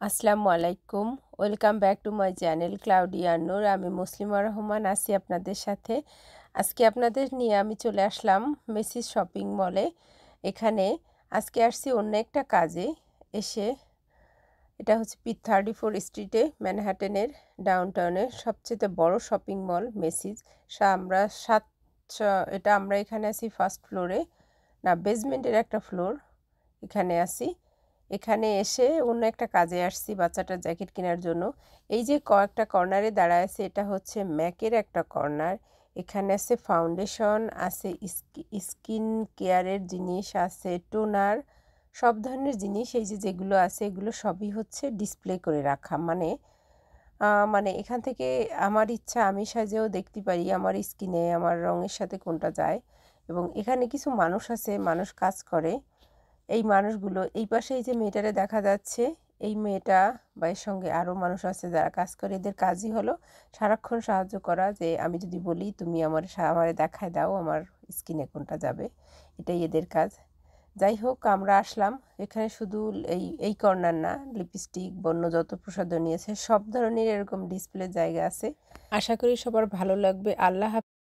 আসসালামু আলাইকুম। Welcome back to my channel Claudia Noor. আমি মুসলিমা রহমান আছি আপনাদের সাথে। আজকে আপনাদের নিয়ে আমি চলে আসলাম মেসিস শপিং মলে। এখানে আজকে আসছি অন্য একটা কাজে। এসে এটা হচ্ছে P34 স্ট্রিটে ম্যানহাটেনের ডাউনটাউনের সবচেয়ে বড় শপিং মল মেসিস। আমরা এটা আমরা এখানে আছি ফার্স্ট ফ্লোরে, না বেসমেন্টের একটা ফ্লোর এখানে আছি। এখানে এসে অন্য একটা কাজে আসছি বাচ্চাটার জ্যাকেট কেনার জন্য। এই যে কয়েকটা কর্নারে দাঁড়ায় আছে, এটা হচ্ছে ম্যাকের একটা কর্নার। এখানে আছে ফাউন্ডেশন, আছে স্কিন কেয়ারের জিনিস, আছে টোনার, সব ধরনের জিনিস। এই যে যেগুলো আছে এগুলো সবই হচ্ছে ডিসপ্লে করে রাখা। মানে এখান থেকে আমার ইচ্ছা আমি সাজেও দেখতে পারি আমার স্কিনে আমার রঙের সাথে কোনটা যায়। এবং এখানে কিছু মানুষ আছে, মানুষ কাজ করে। এই মানুষগুলো এই পাশে এই যে মেয়েটারে দেখা যাচ্ছে, এই মেয়েটা বা এর সঙ্গে আরও মানুষ আছে যারা কাজ করে। এদের কাজই হলো সারাক্ষণ সাহায্য করা, যে আমি যদি বলি তুমি আমারে দেখায় দাও আমার স্কিনে কোনটা যাবে, এটাই এদের কাজ। যাই হোক, আমরা আসলাম এখানে শুধু এই কর্নার না, লিপস্টিক বন্য যত প্রসাধনী আছে সব ধরনের এরকম ডিসপ্লে জায়গা আছে। আশা করি সবার ভালো লাগবে। আল্লাহ হাফেজ।